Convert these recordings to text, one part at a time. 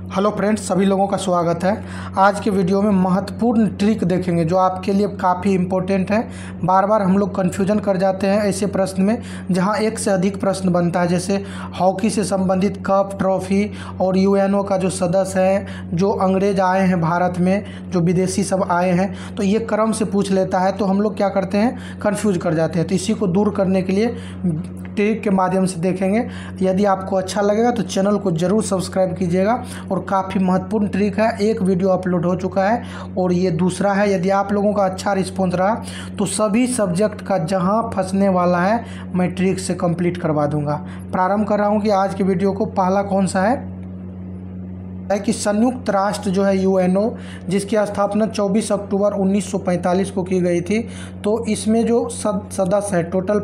Hello friends, सभी लोगों का स्वागत है। आज के वीडियो में महत्वपूर्ण ट्रिक देखेंगे जो आपके लिए काफ़ी इम्पोर्टेंट है। बार बार हम लोग कन्फ्यूजन कर जाते हैं ऐसे प्रश्न में जहां एक से अधिक प्रश्न बनता है, जैसे हॉकी से संबंधित कप, ट्रॉफी और यूएनओ का जो सदस्य है, जो अंग्रेज आए हैं भारत में, जो विदेशी सब आए हैं, तो ये क्रम से पूछ लेता है। तो हम लोग क्या करते हैं, कन्फ्यूज कर जाते हैं। तो इसी को दूर करने के लिए ट्रिक के माध्यम से देखेंगे। यदि आपको अच्छा लगेगा तो चैनल को ज़रूर सब्सक्राइब कीजिएगा। और काफ़ी महत्वपूर्ण ट्रिक है, एक वीडियो अपलोड हो चुका है और ये दूसरा है। यदि आप लोगों का अच्छा रिस्पॉन्स रहा तो सभी सब्जेक्ट का जहां फंसने वाला है मैं ट्रिक से कंप्लीट करवा दूंगा। प्रारंभ कर रहा हूं कि आज के वीडियो को पहला कौन सा है कि संयुक्त राष्ट्र जो है यूएनओ, जिसकी स्थापना 24 अक्टूबर 1945 को की गई थी। तो इसमें जो सदस्य है, टोटल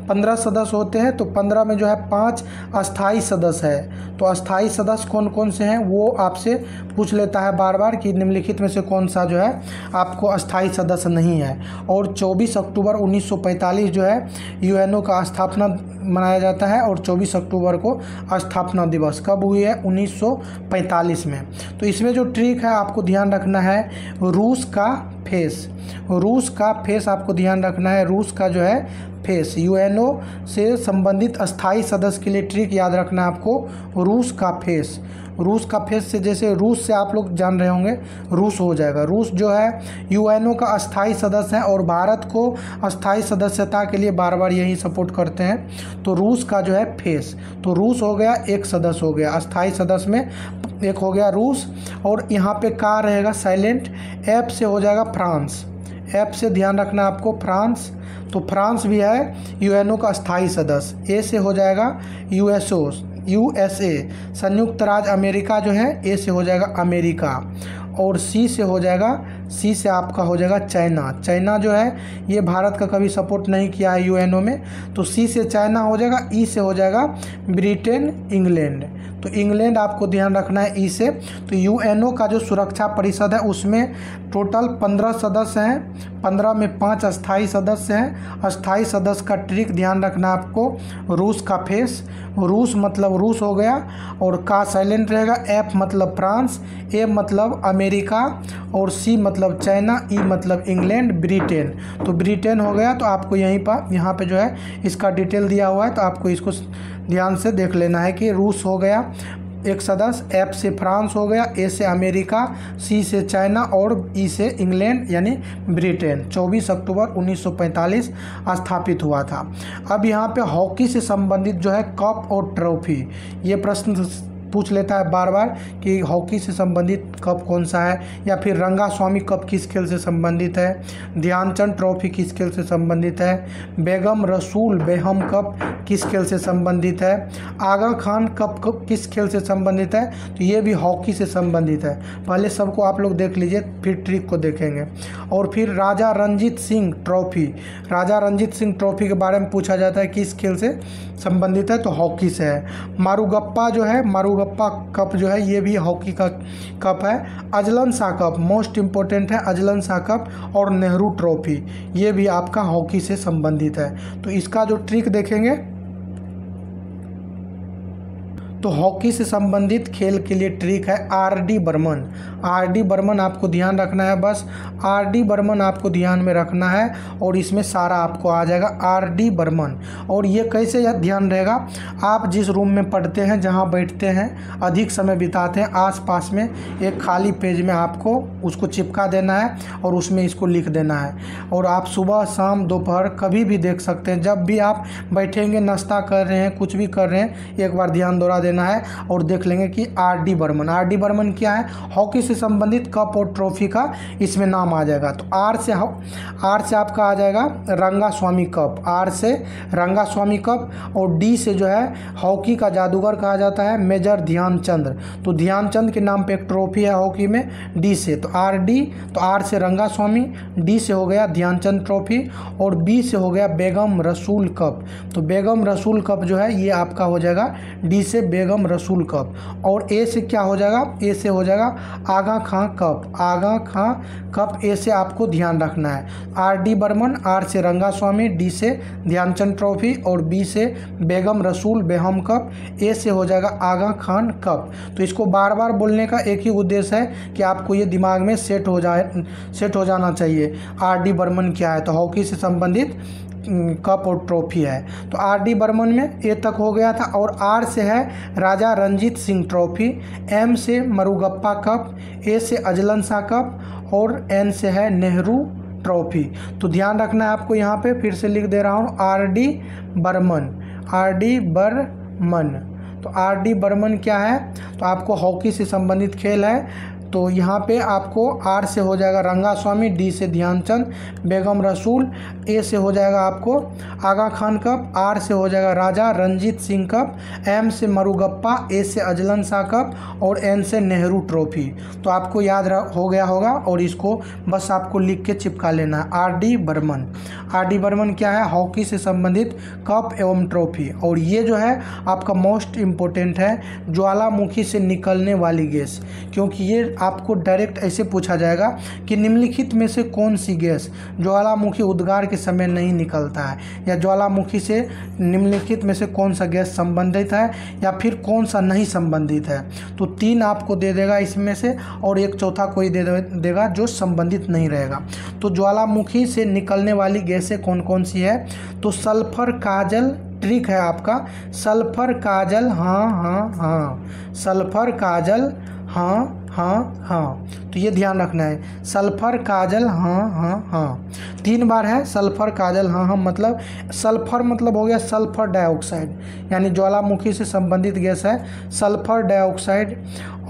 15 सदस्य होते हैं। तो 15 में जो है 5 अस्थाई सदस्य है। तो अस्थाई सदस्य कौन कौन से हैं वो आपसे पूछ लेता है बार बार कि निम्नलिखित में से कौन सा जो है आपको अस्थाई सदस्य नहीं है। और 24 अक्टूबर 1945 जो है यूएनओ का स्थापना मनाया जाता है। और 24 अक्टूबर को स्थापना दिवस कब हुई है, 1945 में। तो इसमें जो ट्रिक है आपको ध्यान रखना है, रूस का फेस। रूस का फेस आपको ध्यान रखना है। रूस का जो है फेस, यूएनओ से संबंधित अस्थाई सदस्य के लिए ट्रिक याद रखना है आपको, रूस का फेस। रूस का फेस से, जैसे रूस से आप लोग जान रहे होंगे, रूस हो जाएगा। रूस जो है यूएनओ का अस्थाई सदस्य है और भारत को अस्थाई सदस्यता के लिए बार बार यही सपोर्ट करते हैं। तो रूस का जो है फेस, तो रूस हो गया, एक सदस्य हो गया अस्थाई सदस्य में, एक हो गया रूस। और यहाँ पे का रहेगा साइलेंट। एफ से हो जाएगा फ्रांस। एफ से ध्यान रखना आपको, फ्रांस। तो फ्रांस भी है यूएनओ का अस्थाई सदस्य। ए से हो जाएगा यूएसए, संयुक्त राज्य अमेरिका जो है, ए से हो जाएगा अमेरिका। और सी से हो जाएगा, सी से आपका हो जाएगा चाइना। चाइना जो है ये भारत का कभी सपोर्ट नहीं किया है यूएनओ में, तो सी से चाइना हो जाएगा। ई से हो जाएगा ब्रिटेन, इंग्लैंड। तो इंग्लैंड आपको ध्यान रखना है ई से। तो यूएनओ का जो सुरक्षा परिषद है उसमें टोटल 15 सदस्य हैं। 15 में 5 अस्थाई सदस्य हैं। अस्थाई सदस्य का ट्रिक ध्यान रखना आपको, रूस का फेस। रूस मतलब रूस हो गया और का साइलेंट रहेगा। एफ मतलब फ्रांस, ए मतलब अमेरिका और सी मतलब चाइना, ई मतलब इंग्लैंड, ब्रिटेन। तो ब्रिटेन हो गया। तो आपको यहाँ पे जो है इसका डिटेल दिया हुआ है, तो आपको इसको ध्यान से देख लेना है कि रूस हो गया एक सदस्य, एफ से फ्रांस हो गया, ए से अमेरिका, सी से चाइना और ई से इंग्लैंड यानी ब्रिटेन। 24 अक्टूबर 1945 स्थापित हुआ था। अब यहाँ पे हॉकी से संबंधित जो है कप और ट्रॉफी, ये प्रश्न पूछ लेता है बार बार कि हॉकी से संबंधित कप कौन सा है, या फिर रंगास्वामी कप किस खेल से संबंधित है, ध्यानचंद ट्रॉफी किस खेल से संबंधित है, बेगम रसूल बेगम कप किस खेल से संबंधित है, आगा खान कप किस खेल से संबंधित है। तो ये भी हॉकी से संबंधित है। पहले सबको आप लोग देख लीजिए, फिर ट्रिक को देखेंगे। और फिर राजा रंजीत सिंह ट्रॉफी, राजा रंजीत सिंह ट्रॉफी के बारे में पूछा जाता है किस खेल से संबंधित है, तो हॉकी से है। मारूगप्पा जो है, मारूगप्पा कप जो है ये भी हॉकी का कप है। Azlan Shah cup most important है, अजलन शाह कप। और नेहरू ट्रॉफी ये भी आपका हॉकी से संबंधित है। तो इसका जो ट्रिक देखेंगे, तो हॉकी से संबंधित खेल के लिए ट्रिक है आर.डी. बर्मन। आर.डी. बर्मन आपको ध्यान रखना है, बस आर.डी. बर्मन आपको ध्यान में रखना है। और इसमें सारा आपको आ जाएगा आर.डी. बर्मन। और ये कैसे ध्यान रहेगा, आप जिस रूम में पढ़ते हैं, जहाँ बैठते हैं, अधिक समय बिताते हैं, आसपास में एक खाली पेज में आपको उसको चिपका देना है और उसमें इसको लिख देना है। और आप सुबह शाम दोपहर कभी भी देख सकते हैं। जब भी आप बैठेंगे, नाश्ता कर रहे हैं, कुछ भी कर रहे हैं, एक बार ध्यान देना है और देख लेंगे कि आर.डी. बर्मन। आर.डी. बर्मन क्या है, हॉकी से संबंधित कप और ट्रॉफी का इसमें नाम आ जाएगा। तो आर से आपका आ जाएगा रंगास्वामी कप, आर से रंगास्वामी कप। और डी से जो है हॉकी का जादूगर कहा जाता है मेजर ध्यानचंद। तो ध्यानचंद के नाम पे एक ट्रॉफी है हॉकी में, डी से। तो आर.डी. तो आर से रंगास्वामी, डी से हो गया ध्यानचंद ट्रॉफी और बी से हो गया बेगम रसूल कप। तो बेगम रसूल कप जो है ये आपका हो जाएगा डी से बेगम रसूल कप। और ए से क्या हो जाएगा, ए से हो जाएगा आगा खां कप, आगा खां कप। ए से आपको ध्यान रखना है आर डी बर्मन, आर से रंगास्वामी, डी से ध्यानचंद ट्रॉफी और बी से बेगम रसूल बेगम कप, ए से हो जाएगा आगा खान कप। तो इसको बार बार बोलने का एक ही उद्देश्य है कि आपको ये दिमाग में सेट हो जाना चाहिए आर डी बर्मन क्या है। तो हॉकी से संबंधित कप और ट्रॉफी है। तो आर डी बर्मन में ए तक हो गया था। और आर से है राजा रंजीत सिंह ट्रॉफी, एम से मरुगप्पा कप, ए से अजलन शाह कप और एन से है नेहरू ट्रॉफी। तो ध्यान रखना है आपको, यहाँ पे फिर से लिख दे रहा हूँ R D Burman, R D Burman. तो आर डी बर्मन क्या है, तो आपको हॉकी से संबंधित खेल है। तो यहाँ पे आपको आर से हो जाएगा रंगास्वामी, डी से ध्यानचंद, बेगम रसूल, ए से हो जाएगा आपको आगा खान कप, आर से हो जाएगा राजा रंजीत सिंह कप, एम से मरुगप्पा, ए से अजलन शाह कप और एन से नेहरू ट्रॉफी। तो आपको याद हो गया होगा और इसको बस आपको लिख के चिपका लेना है R D Burman. R D Burman क्या है, हॉकी से संबंधित कप एवं ट्रॉफी। और ये जो है आपका मोस्ट इम्पोर्टेंट है, ज्वालामुखी से निकलने वाली गैस, क्योंकि ये आपको डायरेक्ट ऐसे पूछा जाएगा कि निम्नलिखित में से कौन सी गैस ज्वालामुखी उद्गार के समय नहीं निकलता है, या ज्वालामुखी से निम्नलिखित में से कौन सा गैस संबंधित है या फिर कौन सा नहीं संबंधित है। तो 3 आपको दे देगा इसमें से और एक चौथा कोई दे देगा जो संबंधित नहीं रहेगा। तो ज्वालामुखी से निकलने वाली गैसें कौन कौन सी है, तो सल्फर काजल, ट्रिक है आपका, सल्फर काजल हाँ हाँ हाँ, सल्फर काजल हाँ हाँ हाँ। तो ये ध्यान रखना है, सल्फर काजल हाँ हाँ हाँ 3 बार है, सल्फर काजल हाँ हाँ। मतलब सल्फर मतलब हो गया सल्फर डाइऑक्साइड, यानी ज्वालामुखी से संबंधित गैस है सल्फर डाइऑक्साइड।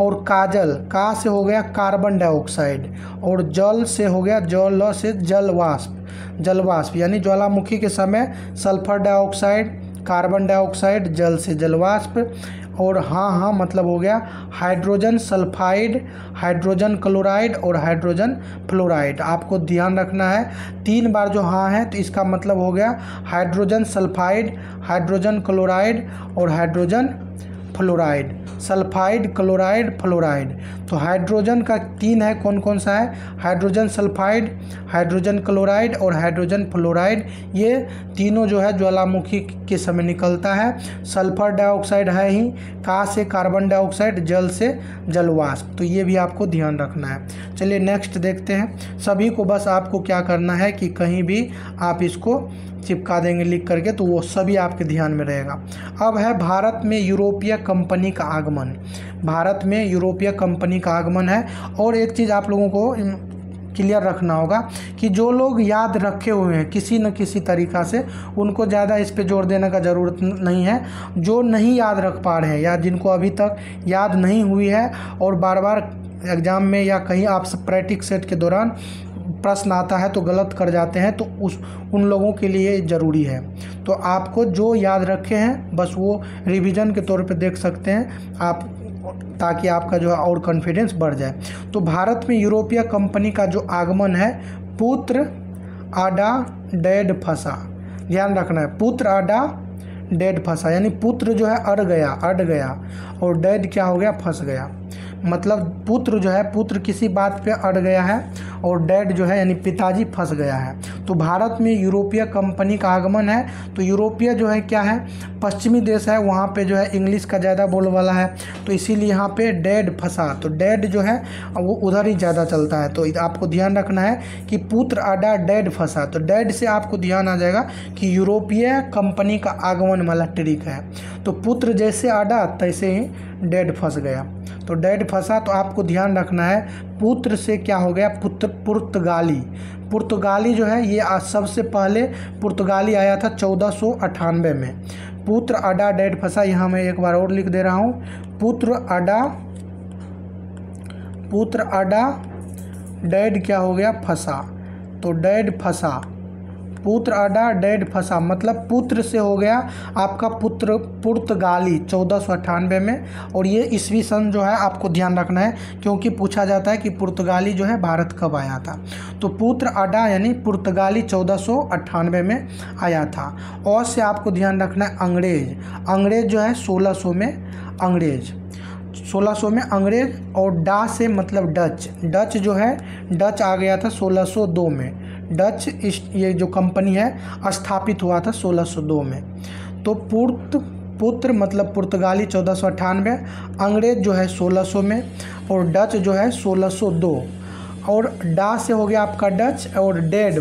और काजल, का से हो गया कार्बन डाइऑक्साइड, और जल से हो गया जल से जलवाष्प, जलवाष्प यानी ज्वालामुखी के समय सल्फर डाइऑक्साइड, कार्बन डाइऑक्साइड, जल से जलवाष्प। और हाँ हाँ मतलब हो गया हाइड्रोजन सल्फाइड, हाइड्रोजन क्लोराइड और हाइड्रोजन फ्लोराइड। आपको ध्यान रखना है 3 बार जो हाँ है तो इसका मतलब हो गया हाइड्रोजन सल्फाइड, हाइड्रोजन क्लोराइड और hydrogen fluoride, sulphide chloride fluoride. तो हाइड्रोजन का 3 है, कौन कौन सा है, हाइड्रोजन सल्फाइड, हाइड्रोजन क्लोराइड और हाइड्रोजन फ्लोराइड। ये तीनों जो है ज्वालामुखी के समय निकलता है। सल्फर डाइऑक्साइड है ही, का से कार्बन डाइऑक्साइड, जल से जलवाष्प। तो ये भी आपको ध्यान रखना है। चलिए नेक्स्ट देखते हैं। सभी को बस आपको क्या करना है कि कहीं भी आप इसको चिपका देंगे लिख करके, तो वो सभी आपके ध्यान में रहेगा। अब है भारत में यूरोपीय कंपनी का आगमन, भारत में यूरोपीय कंपनी का आगमन है। और एक चीज़ आप लोगों को क्लियर रखना होगा कि जो लोग याद रखे हुए हैं किसी न किसी तरीक़ा से, उनको ज़्यादा इस पे जोर देने का ज़रूरत नहीं है। जो नहीं याद रख पा रहे हैं या जिनको अभी तक याद नहीं हुई है और बार बार एग्ज़ाम में या कहीं आप प्रैक्टिस सेट के दौरान प्रश्न आता है तो गलत कर जाते हैं, तो उन लोगों के लिए ज़रूरी है। तो आपको जो याद रखे हैं बस वो रिवीजन के तौर पे देख सकते हैं आप, ताकि आपका जो है और कॉन्फिडेंस बढ़ जाए। तो भारत में यूरोपीय कंपनी का जो आगमन है, पुत्र आडा डेड फंसा, ध्यान रखना है, पुत्र आडा डेड फंसा, यानी पुत्र जो है अड़ गया और डेड क्या हो गया, फंस गया। मतलब पुत्र जो है, पुत्र किसी बात पे अड़ गया है और डैड जो है यानी पिताजी फंस गया है। तो भारत में यूरोपीय कंपनी का आगमन है। तो यूरोपीय जो है क्या है, पश्चिमी देश है, वहाँ पे जो है इंग्लिश का ज़्यादा बोल वाला है, तो इसीलिए यहाँ पे डैड फंसा, तो डैड जो है वो उधर ही ज़्यादा चलता है। तो आपको ध्यान रखना है कि पुत्र अड़ा डैड फंसा, तो डैड से आपको ध्यान आ जाएगा कि यूरोपीय कंपनी का आगमन वाला ट्रिक है। तो पुत्र जैसे अड़ा तैसे ही डैड फंस गया, तो डैड फंसा। तो आपको ध्यान रखना है पुत्र से क्या हो गया, पुर्तगाली, पुर्तगाली जो है ये सबसे पहले पुर्तगाली आया था 1498 में। पुत्र अड़ा डैड फंसा, यहाँ मैं एक बार और लिख दे रहा हूँ, पुत्र अड़ा डैड क्या हो गया, फंसा। तो डैड फंसा, पुत्र अडा डेड फंसा, मतलब पुत्र से हो गया आपका पुत्र पुर्तगाली 1498 में। और ये ईस्वी सन जो है आपको ध्यान रखना है, क्योंकि पूछा जाता है कि पुर्तगाली जो है भारत कब आया था। तो पुत्र अडा यानी पुर्तगाली 1498 में आया था। और से आपको ध्यान रखना है अंग्रेज, अंग्रेज जो है 1600 में, अंग्रेज 1600 में अंग्रेज। और डा से मतलब डच, डच जो है डच आ गया था 1602 में। डच ये जो कंपनी है स्थापित हुआ था 1602 में। तो पुत्र मतलब पुर्तगाली 1498, अंग्रेज जो है 1600 में, और डच जो है 1602। और डा से हो गया आपका डच, और डेड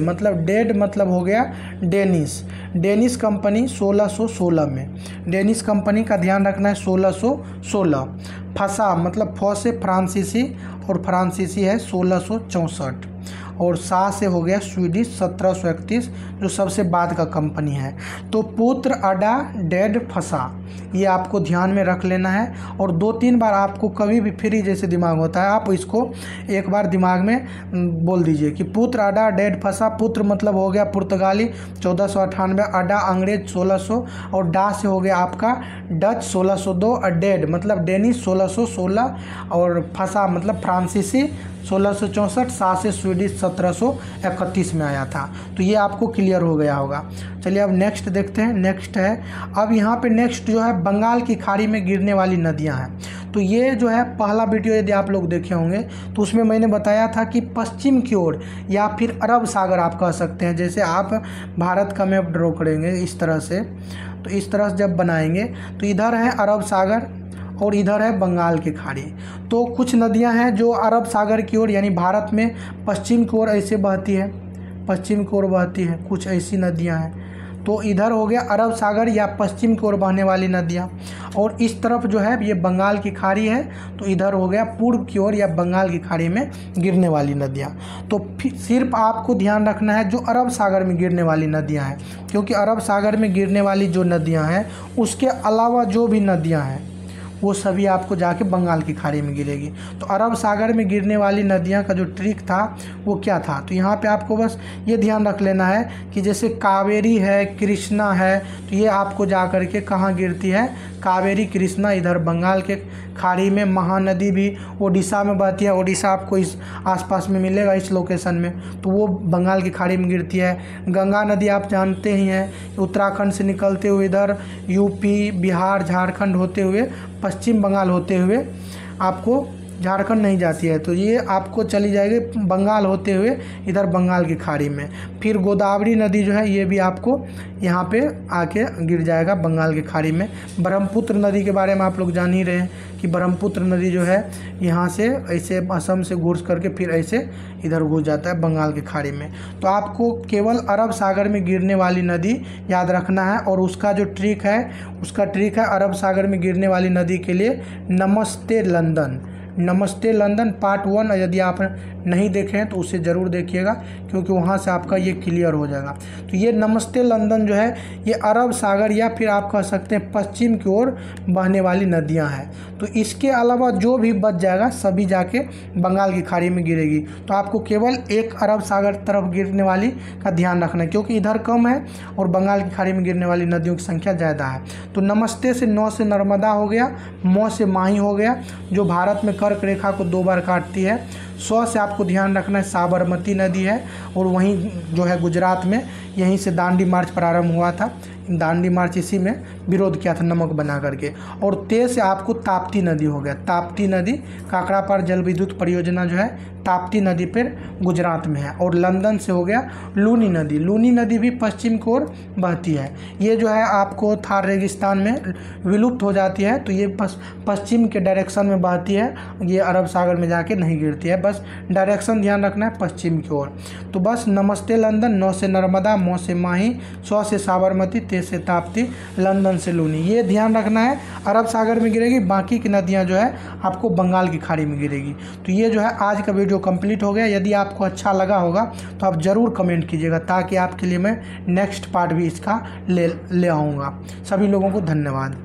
मतलब हो गया डेनिश, डेनिश कंपनी 1616 में। डेनिश कंपनी का ध्यान रखना है 1616। फंसा मतलब फ से फ्रांसीसी, और फ्रांसीसी है 1664। और सा से हो गया स्वीडिश 1731, जो सबसे बाद का कंपनी है। तो पुत्र अडा डेड फंसा, ये आपको ध्यान में रख लेना है। और 2-3 बार आपको कभी भी फ्री जैसे दिमाग होता है, आप इसको एक बार दिमाग में बोल दीजिए कि पुत्र अडा डेड फंसा। पुत्र मतलब हो गया पुर्तगाली 1498, अडा अंग्रेज 1600, और डा से हो गया आपका डच 1602, और डेड मतलब डेनिश 1616, और फंसा मतलब फ्रांसीसी 1664, सा से स्वीडिश 1731 में आया था। तो ये आपको क्लियर हो गया होगा। चलिए अब नेक्स्ट देखते हैं। नेक्स्ट है, अब यहाँ पे नेक्स्ट जो है बंगाल की खाड़ी में गिरने वाली नदियाँ हैं। तो ये जो है पहला वीडियो यदि आप लोग देखे होंगे तो उसमें मैंने बताया था कि पश्चिम की ओर या फिर अरब सागर आप कह सकते हैं। जैसे आप भारत का मैप ड्रॉ करेंगे इस तरह से, तो इस तरह से जब बनाएंगे तो इधर है अरब सागर और इधर है बंगाल की खाड़ी। तो कुछ नदियां हैं जो अरब सागर की ओर यानी भारत में पश्चिम की ओर ऐसे बहती है, पश्चिम की ओर बहती है, कुछ ऐसी नदियां हैं। तो इधर हो गया अरब सागर या पश्चिम की ओर बहने वाली नदियां, और इस तरफ जो है ये बंगाल की खाड़ी है, तो इधर हो गया पूर्व की ओर या बंगाल की खाड़ी में गिरने वाली नदियां। तो सिर्फ आपको ध्यान रखना है जो अरब सागर में गिरने वाली नदियां हैं, क्योंकि अरब सागर में गिरने वाली जो नदियां हैं उसके अलावा जो भी नदियाँ हैं वो सभी आपको जाके बंगाल की खाड़ी में गिरेगी। तो अरब सागर में गिरने वाली नदियाँ का जो ट्रिक था वो क्या था, तो यहाँ पे आपको बस ये ध्यान रख लेना है कि जैसे कावेरी है, कृष्णा है, तो ये आपको जा कर के कहाँ गिरती है, कावेरी कृष्णा इधर बंगाल के खाड़ी में। महानदी भी ओडिशा में बहती है, ओडिशा आपको इस आसपास में मिलेगा इस लोकेशन में, तो वो बंगाल की खाड़ी में गिरती है। गंगा नदी आप जानते ही हैं, उत्तराखंड से निकलते हुए इधर यूपी, बिहार, झारखंड होते हुए पश्चिम बंगाल होते हुए आपको झारखंड नहीं जाती है, तो ये आपको चली जाएगी बंगाल होते हुए इधर बंगाल की खाड़ी में। फिर गोदावरी नदी जो है ये भी आपको यहाँ पे आके गिर जाएगा बंगाल की खाड़ी में। ब्रह्मपुत्र नदी के बारे में आप लोग जान ही रहे हैं कि ब्रह्मपुत्र नदी जो है यहाँ से ऐसे असम से घुस करके फिर ऐसे इधर घुस जाता है बंगाल की खाड़ी में। तो आपको केवल अरब सागर में गिरने वाली नदी याद रखना है, और उसका जो ट्रिक है उसका ट्रिक है अरब सागर में गिरने वाली नदी के लिए नमस्ते लंदन। नमस्ते लंदन पार्ट 1 यदि आप नहीं देखें तो उसे ज़रूर देखिएगा, क्योंकि वहाँ से आपका ये क्लियर हो जाएगा। तो ये नमस्ते लंदन जो है ये अरब सागर या फिर आप कह सकते हैं पश्चिम की ओर बहने वाली नदियाँ हैं। तो इसके अलावा जो भी बच जाएगा सभी जाके बंगाल की खाड़ी में गिरेगी। तो आपको केवल एक अरब सागर तरफ गिरने वाली का ध्यान रखना है, क्योंकि इधर कम है और बंगाल की खाड़ी में गिरने वाली नदियों की संख्या ज़्यादा है। तो नमस्ते से नौ से नर्मदा हो गया, मौ से माही हो गया जो भारत में कर्क रेखा को 2 बार काटती है। 100 से आपको ध्यान रखना है साबरमती नदी है, और वहीं जो है गुजरात में यहीं से दांडी मार्च प्रारंभ हुआ था। दांडी मार्च इसी में विरोध किया था नमक बना करके। और 13 से आपको ताप्ती नदी हो गया, ताप्ती नदी काकड़ापार जल विद्युत परियोजना जो है ताप्ती नदी पर गुजरात में है। और लंदन से हो गया लूनी नदी, लूनी नदी भी पश्चिम की ओर बहती है। ये जो है आपको थार रेगिस्तान में विलुप्त हो जाती है, तो ये पश्चिम के डायरेक्शन में बहती है, ये अरब सागर में जाके नहीं गिरती है। बस डायरेक्शन ध्यान रखना है पश्चिम की ओर। तो बस नमस्ते लंदन, 9 से नर्मदा, मौ से माही, 100 से साबरमती, 13 से ताप्ती, लंदन से लूनी, ये ध्यान रखना है। अरब सागर में गिरेगी, बाकी की नदियाँ जो है आपको बंगाल की खाड़ी में गिरेगी। तो ये जो है आज का वीडियो कंप्लीट हो गया। यदि आपको अच्छा लगा होगा तो आप ज़रूर कमेंट कीजिएगा, ताकि आपके लिए मैं नेक्स्ट पार्ट भी इसका ले आऊँगा। सभी लोगों को धन्यवाद।